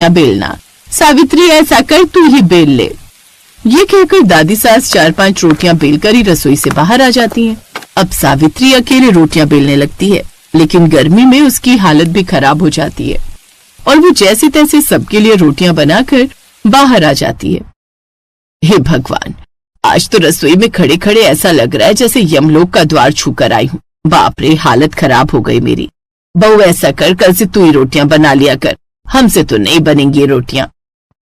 बेलना। सावित्री ऐसा कर, तू ही बेल ले। ये कहकर दादी सास 4-5 रोटियां बेलकर ही रसोई से बाहर आ जाती हैं। अब सावित्री अकेले रोटियां बेलने लगती है, लेकिन गर्मी में उसकी हालत भी खराब हो जाती है और वो जैसे तैसे सबके लिए रोटियां बनाकर बाहर आ जाती है। हे भगवान, आज तो रसोई में खड़े खड़े ऐसा लग रहा है जैसे यमलोक का द्वार छूकर आई हूँ। बाप रे, हालत खराब हो गई मेरी। बहू ऐसा कर, कल से तू ही रोटियां बना लिया कर, हमसे तो नहीं बनेंगी ये रोटियां।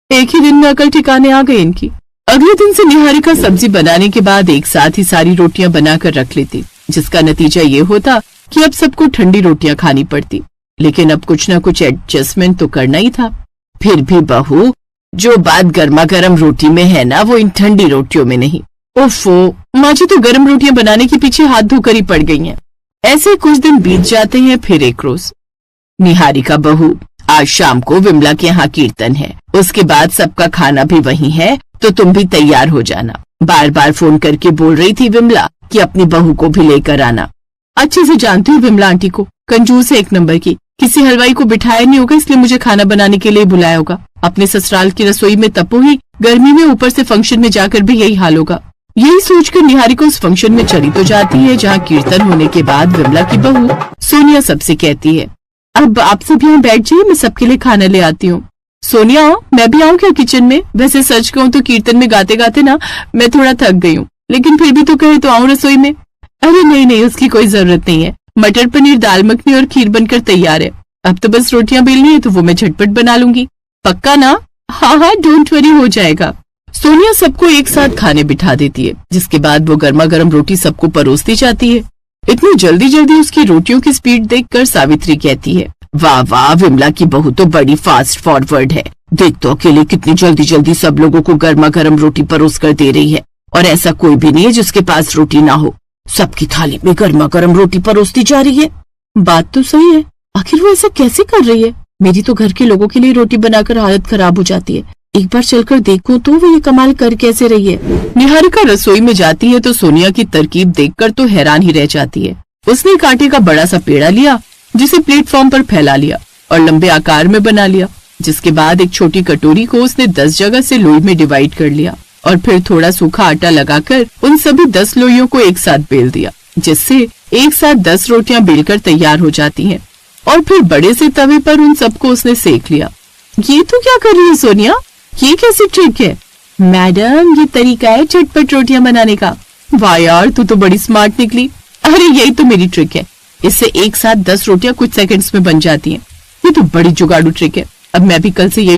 एक ही दिन में अकल ठिकाने आ गई इनकी। अगले दिन से निहारिका सब्जी बनाने के बाद एक साथ ही सारी रोटियां बनाकर रख लेती, जिसका नतीजा ये होता कि अब सबको ठंडी रोटियां खानी पड़ती। लेकिन अब कुछ न कुछ एडजस्टमेंट तो करना ही था। फिर भी बहू, जो बात गर्मा गर्म रोटी में है ना, वो इन ठंडी रोटियों में नहीं। ओफो, माँ जी तो गर्म रोटियां बनाने के पीछे हाथ धोकर ही पड़ गई हैं। ऐसे कुछ दिन बीत जाते हैं। फिर एक रोज, निहारिका बहू, आज शाम को विमला के यहाँ कीर्तन है, उसके बाद सबका खाना भी वहीं है, तो तुम भी तैयार हो जाना। बार बार फोन करके बोल रही थी विमला कि अपनी बहू को भी लेकर आना। अच्छे से जानती हूँ विमला आंटी को, कंजूस है एक नंबर की। किसी हलवाई को बिठाया नहीं होगा, इसलिए मुझे खाना बनाने के लिए बुलाया होगा। अपने ससुराल की रसोई में तपो ही, गर्मी में ऊपर से फंक्शन में जाकर भी यही हाल होगा। यही सोचकर निहारिका उस फंक्शन में चली तो जाती है, जहाँ कीर्तन होने के बाद विमला की बहू सोनिया सबसे कहती है, अब आप सब यहाँ बैठ जाइए, मैं सबके लिए खाना ले आती हूँ। सोनिया, मैं भी आऊँ क्या किचन में? वैसे सच कहूँ तो कीर्तन में गाते गाते ना मैं थोड़ा थक गई हूँ, लेकिन फिर भी तो कहे तो आऊँ रसोई में। अरे नहीं नहीं, उसकी कोई जरूरत नहीं है। मटर पनीर, दाल मखनी और खीर बनकर तैयार है। अब तो बस रोटियां बेलनी है, तो वो मैं झटपट बना लूंगी। पक्का ना? हाँ हाँ, डोंट वरी, हो जाएगा। सोनिया सबको एक साथ खाने बिठा देती है, जिसके बाद वो गर्मा गर्म रोटी सबको परोसती जाती है। इतनी जल्दी जल्दी उसकी रोटियों की स्पीड देखकर सावित्री कहती है, वाह वाह, विमला की बहू तो बड़ी फास्ट फॉरवर्ड है। देख तो अकेले कितनी जल्दी जल्दी सब लोगों को गर्मा गर्म रोटी परोस कर दे रही है, और ऐसा कोई भी नहीं है जिसके पास रोटी ना हो। सबकी थाली में गर्मा गर्म रोटी परोसती जा रही है। बात तो सही है, आखिर वो ऐसा कैसे कर रही है? मेरी तो घर के लोगों के लिए रोटी बनाकर हालत खराब हो जाती है। एक बार चलकर देखूं तो वो ये कमाल कर कैसे रही है। निहारिका रसोई में जाती है तो सोनिया की तरकीब देखकर तो हैरान ही रह जाती है। उसने कांटे का बड़ा सा पेड़ा लिया, जिसे प्लेटफॉर्म पर फैला लिया और लंबे आकार में बना लिया। जिसके बाद एक छोटी कटोरी को उसने 10 जगह से लोई में डिवाइड कर लिया और फिर थोड़ा सूखा आटा लगाकर उन सभी 10 लोइयों को एक साथ बेल दिया, जिससे एक साथ 10 रोटियां बेलकर तैयार हो जाती हैं। और फिर बड़े से तवे पर उन सबको उसने सेक लिया। ये तो क्या कर रही है सोनिया? ये कैसी ट्रिक है? मैडम, ये तरीका है झटपट रोटियां बनाने का। वाह यार, तू तो बड़ी स्मार्ट निकली। अरे यही तो मेरी ट्रिक है, इससे एक साथ 10 रोटियां कुछ सेकंड्स में बन जाती हैं। ये तो बड़ी जुगाड़ू ट्रिक है। अब मैं भी कल से ये